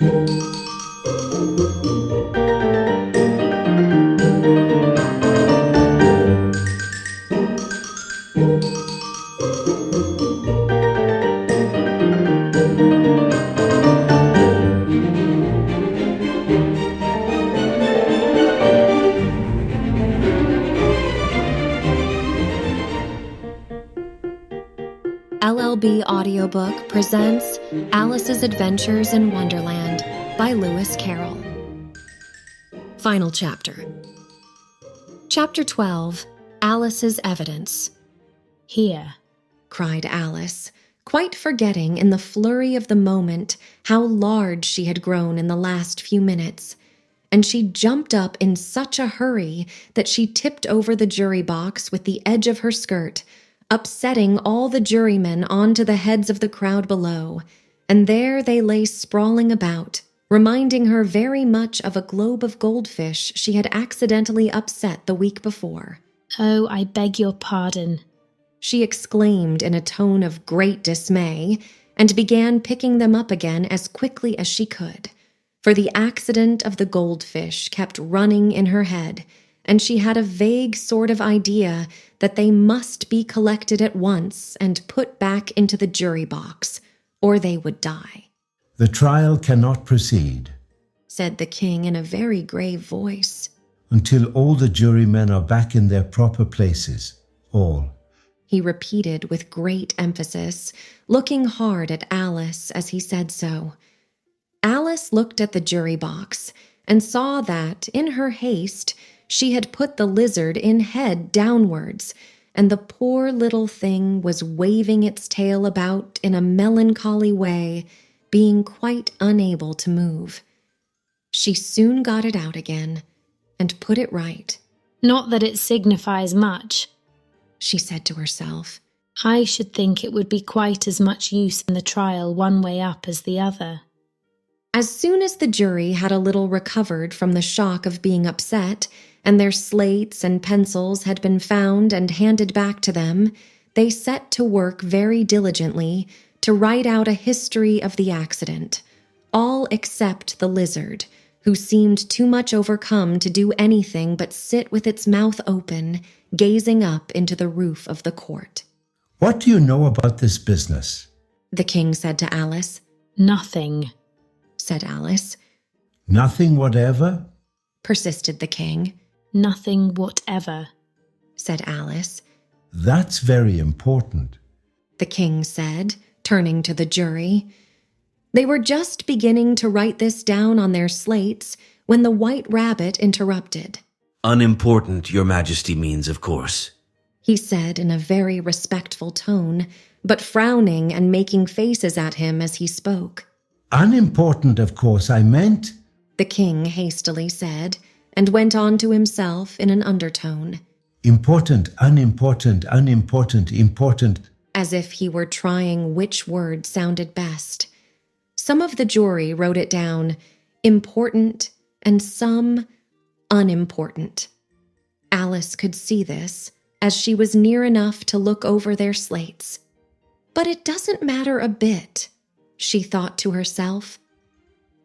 LLB Audiobook presents Alice's Adventures in Wonderland by Lewis Carroll. Final chapter. Chapter 12, Alice's Evidence. "Here," cried Alice, quite forgetting in the flurry of the moment how large she had grown in the last few minutes, and she jumped up in such a hurry that she tipped over the jury box with the edge of her skirt, upsetting all the jurymen onto the heads of the crowd below, and there they lay sprawling about, reminding her very much of a globe of goldfish she had accidentally upset the week before. "Oh, I beg your pardon," she exclaimed in a tone of great dismay, and began picking them up again as quickly as she could, for the accident of the goldfish kept running in her head, and she had a vague sort of idea that they must be collected at once and put back into the jury box, or they would die. "The trial cannot proceed," said the king in a very grave voice, "until all the jurymen are back in their proper places. All," he repeated with great emphasis, looking hard at Alice as he said so. Alice looked at the jury box and saw that, in her haste, she had put the lizard in head downwards, and the poor little thing was waving its tail about in a melancholy way, being quite unable to move. She soon got it out again and put it right. "Not that it signifies much," she said to herself. "I should think it would be quite as much use in the trial one way up as the other." As soon as the jury had a little recovered from the shock of being upset, and their slates and pencils had been found and handed back to them, they set to work very diligently to write out a history of the accident, all except the lizard, who seemed too much overcome to do anything but sit with its mouth open, gazing up into the roof of the court. "What do you know about this business?" the king said to Alice. "Nothing," said Alice. "Nothing whatever?" persisted the king. "Nothing whatever," said Alice. "That's very important," the king said, turning to the jury. They were just beginning to write this down on their slates when the White Rabbit interrupted. "Unimportant, Your Majesty means, of course," he said in a very respectful tone, but frowning and making faces at him as he spoke. "Unimportant, of course, I meant," the king hastily said, and went on to himself in an undertone. "Important, unimportant, unimportant, important," as if he were trying which word sounded best. Some of the jury wrote it down, important, and some unimportant. Alice could see this, as she was near enough to look over their slates. But it doesn't matter a bit, she thought to herself.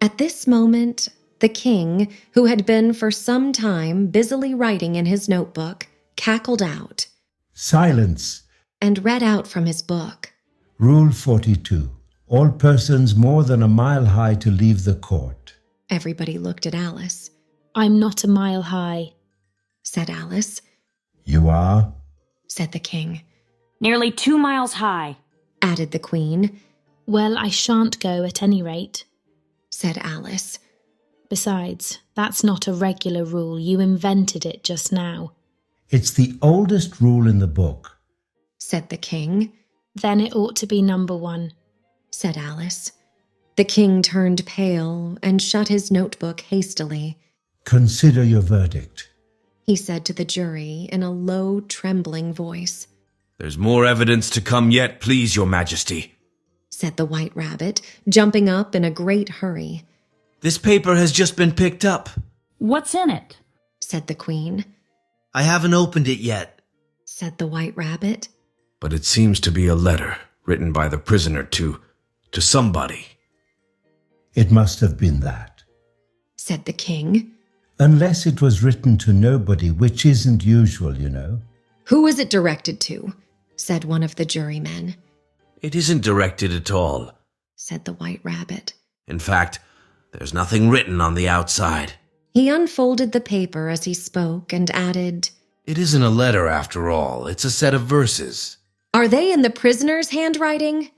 At this moment, the king, who had been for some time busily writing in his notebook, cackled out, "Silence! and read out from his book. Rule 42. All persons more than a mile high to leave the court." Everybody looked at Alice. "I'm not a mile high," said Alice. "You are?" said the king. "Nearly 2 miles high," added the queen. "Well, I shan't go at any rate," said Alice. "Besides, that's not a regular rule. You invented it just now." "It's the oldest rule in the book," said the king. "Then it ought to be number 1. said Alice. The king turned pale and shut his notebook hastily. "Consider your verdict," he said to the jury in a low, trembling voice. "There's more evidence to come yet, please, Your Majesty," said the White Rabbit, jumping up in a great hurry. "This paper has just been picked up." "What's in it?" said the queen. "I haven't opened it yet," said the White Rabbit. "But it seems to be a letter written by the prisoner to somebody." It must have been that. said the king. Unless it was written to nobody, which isn't usual, you know. Who is it directed to? Said one of the jurymen. It isn't directed at all, Said the White Rabbit. In fact, there's nothing written on the outside. He unfolded the paper as he spoke and added, It isn't a letter after all, it's a set of verses. Are they in the prisoner's handwriting?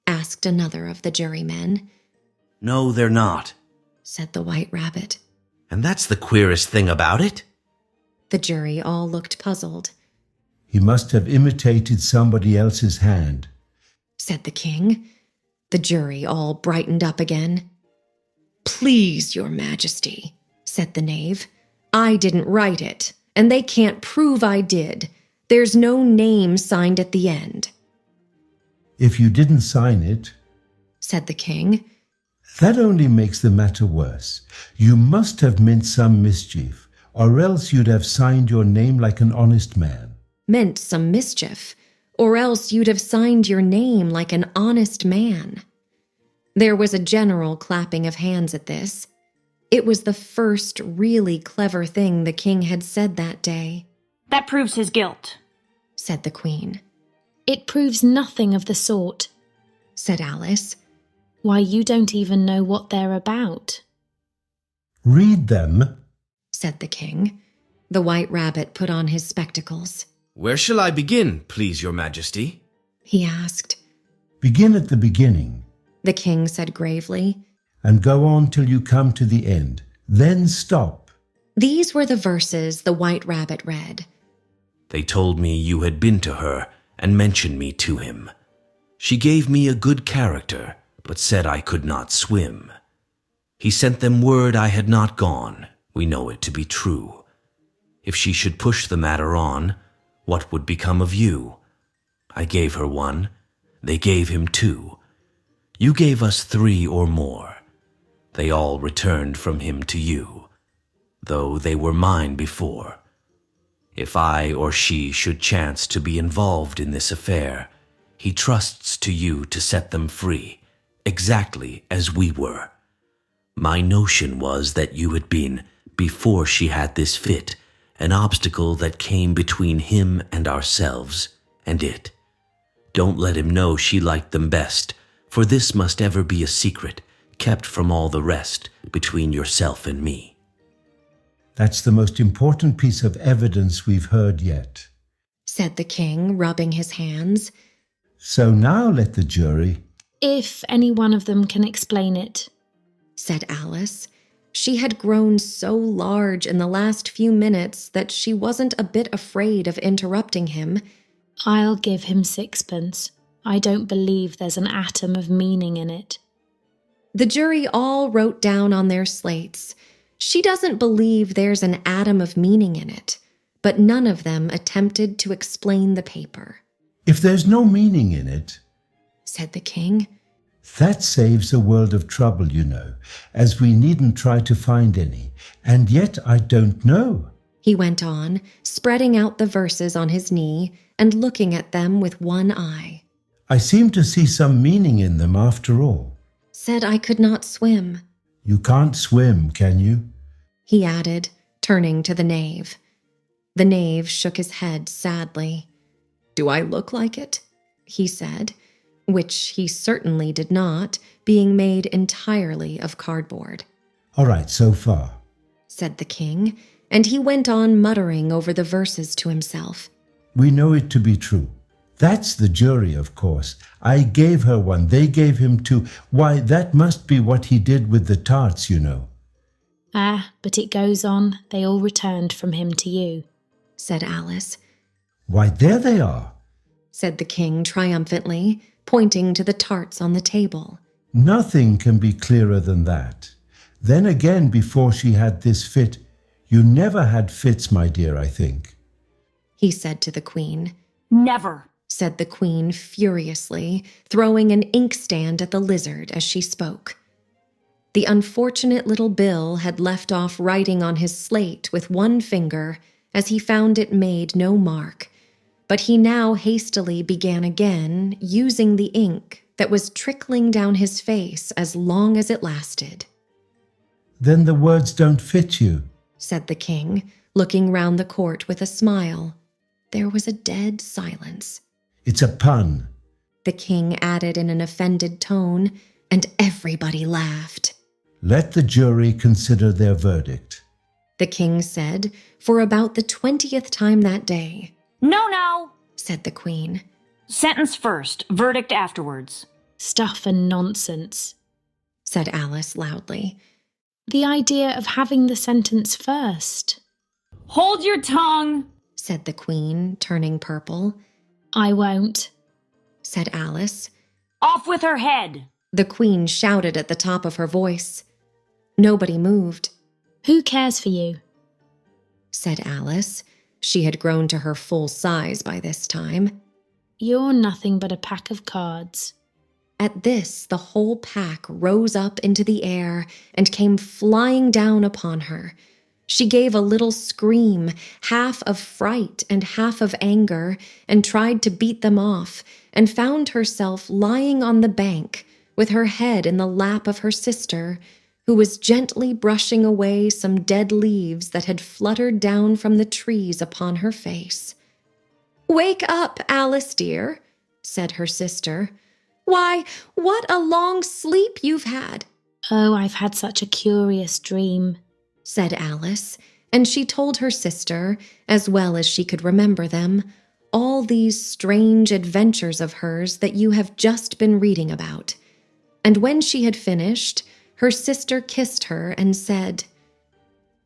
Asked another of the jurymen. No, they're not. Said the White Rabbit. And that's the queerest thing about it. The jury all looked puzzled. He must have imitated somebody else's hand. Said the king. The jury all brightened up again. Please, your majesty, said the knave. I didn't write it, and they can't prove I did. There's no name signed at the end. If you didn't sign it, Said the king. that only makes the matter worse. You must have meant some mischief, or else you'd have signed your name like an honest man. Meant some mischief, or else you'd have signed your name like an honest man. There was a general clapping of hands at this. It was the first really clever thing the king had said that day. That proves his guilt, Said the queen. It proves nothing of the sort. Said Alice. Why, you don't even know what they're about. Read them. Said the king. The White Rabbit put on his spectacles. Where shall I begin, please, your majesty? He asked. Begin at the beginning, The king said gravely. and go on till you come to the end. Then stop. These were the verses the White Rabbit read. They told me you had been to her and mentioned me to him. She gave me a good character, but said I could not swim. He sent them word I had not gone. We know it to be true. If she should push the matter on, what would become of you? I gave her one. They gave him two. You gave us three or more. They all returned from him to you, though they were mine before. If I or she should chance to be involved in this affair, he trusts to you to set them free, exactly as we were. My notion was that you had been, before she had this fit, an obstacle that came between him and ourselves and it. Don't let him know she liked them best, for this must ever be a secret, kept from all the rest, between yourself and me. That's the most important piece of evidence we've heard yet. Said the king, rubbing his hands. So now let the jury. If any one of them can explain it. Said Alice. She had grown so large in the last few minutes that she wasn't a bit afraid of interrupting him. I'll give him 6pence. I don't believe there's an atom of meaning in it. The jury all wrote down on their slates, She doesn't believe there's an atom of meaning in it, but none of them attempted to explain the paper. If there's no meaning in it, Said the king. that saves a world of trouble, you know, as we needn't try to find any. And yet I don't know. He went on, spreading out the verses on his knee and looking at them with one eye. I seem to see some meaning in them after all. Said I could not swim, You can't swim, can you? he added, turning to the knave. The knave shook his head sadly. Do I look like it? He said, which he certainly did not, being made entirely of cardboard. All right, so far. Said the king, and he went on muttering over the verses to himself. We know it to be true. That's the jury, of course. I gave her one, they gave him two. Why, that must be what he did with the tarts, you know. Ah, but it goes on. They all returned from him to you. Said Alice. Why, there they are. Said the king triumphantly, pointing to the tarts on the table. Nothing can be clearer than that. Then again, before she had this fit, you never had fits, my dear, I think. He said to the queen. Never. Said the queen furiously, throwing an inkstand at the lizard as she spoke. The unfortunate little Bill had left off writing on his slate with one finger, as he found it made no mark, but he now hastily began again, using the ink, that was trickling down his face as long as it lasted. Then the words don't fit you, said the king, looking round the court with a smile. There was a dead silence. It's a pun. The king added in an offended tone, and everybody laughed. Let the jury consider their verdict, The king said, for about the 20th time that day. No, Said the queen. sentence first, verdict afterwards. Stuff and nonsense. Said Alice loudly. The idea of having the sentence first. Hold your tongue, Said the queen, turning purple. I won't. Said Alice. off with her head. The queen shouted at the top of her voice. Nobody moved. Who cares for you? Said Alice. She had grown to her full size by this time. You're nothing but a pack of cards. At this, the whole pack rose up into the air and came flying down upon her. She gave a little scream, half of fright and half of anger, and tried to beat them off, and found herself lying on the bank, with her head in the lap of her sister, who was gently brushing away some dead leaves that had fluttered down from the trees upon her face. "Wake up, Alice dear," said her sister. "Why, what a long sleep you've had," Oh, I've had such a curious dream. said Alice, and she told her sister, as well as she could remember them, all these strange adventures of hers that you have just been reading about. And when she had finished, her sister kissed her and said,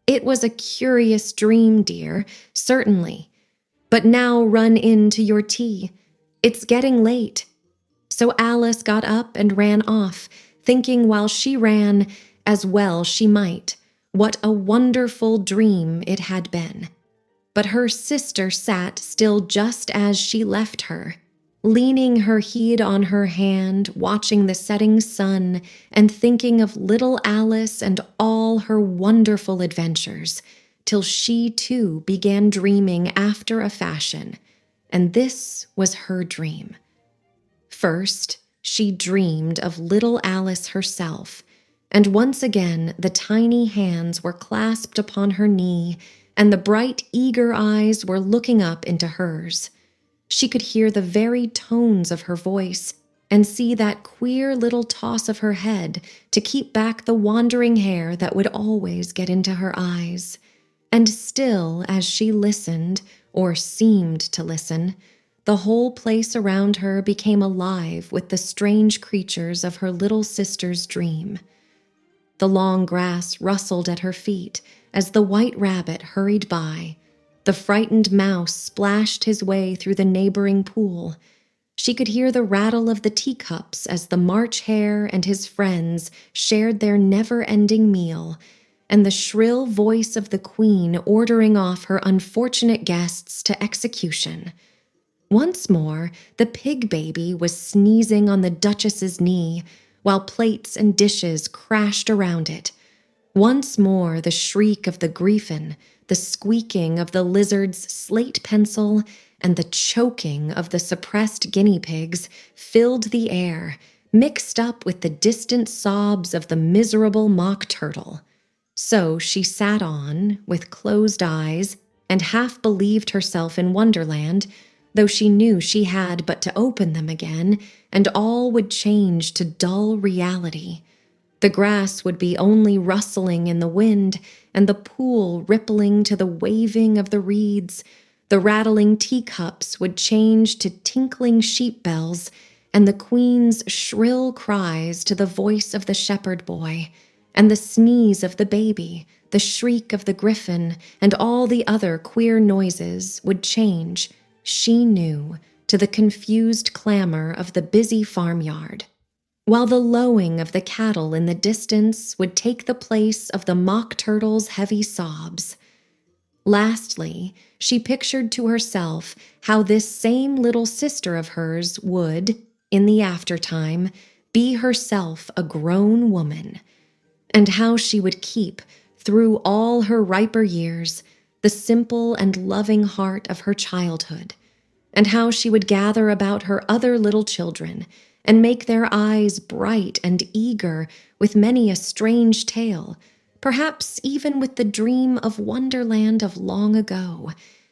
"It was a curious dream, dear, certainly. But now run in to your tea. It's getting late." So Alice got up and ran off, thinking while she ran, as well she might, what a wonderful dream it had been. But her sister sat still just as she left her, leaning her head on her hand, watching the setting sun, and thinking of little Alice and all her wonderful adventures, till she too began dreaming after a fashion, and this was her dream. First, she dreamed of little Alice herself, and once again the tiny hands were clasped upon her knee, and the bright, eager eyes were looking up into hers. She could hear the very tones of her voice, and see that queer little toss of her head to keep back the wandering hair that would always get into her eyes. And still, as she listened, or seemed to listen, the whole place around her became alive with the strange creatures of her little sister's dream. The long grass rustled at her feet as the white rabbit hurried by. The frightened mouse splashed his way through the neighboring pool. She could hear the rattle of the teacups as the March Hare and his friends shared their never-ending meal, and the shrill voice of the queen ordering off her unfortunate guests to execution. Once more, the pig baby was sneezing on the Duchess's knee, while plates and dishes crashed around it. Once more, the shriek of the griffin, the squeaking of the lizard's slate pencil, and the choking of the suppressed guinea pigs filled the air, mixed up with the distant sobs of the miserable mock turtle. So she sat on, with closed eyes, and half believed herself in Wonderland, though she knew she had but to open them again, and all would change to dull reality. The grass would be only rustling in the wind, and the pool rippling to the waving of the reeds. The rattling teacups would change to tinkling sheep bells, and the queen's shrill cries to the voice of the shepherd boy, and the sneeze of the baby, the shriek of the griffin, and all the other queer noises would change, she knew, to the confused clamor of the busy farmyard, while the lowing of the cattle in the distance would take the place of the mock turtle's heavy sobs. Lastly, she pictured to herself how this same little sister of hers would, in the aftertime, be herself a grown woman, and how she would keep, through all her riper years, the simple and loving heart of her childhood, and how she would gather about her other little children, and make their eyes bright and eager with many a strange tale, perhaps even with the dream of Wonderland of long ago,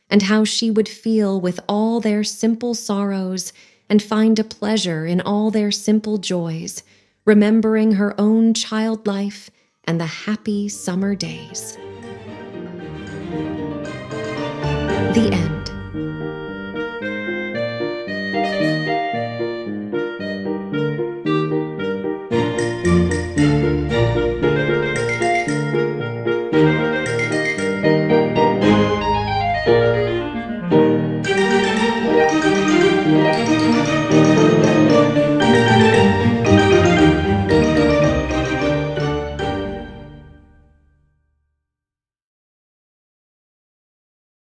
and how she would feel with all their simple sorrows and find a pleasure in all their simple joys, remembering her own child life and the happy summer days.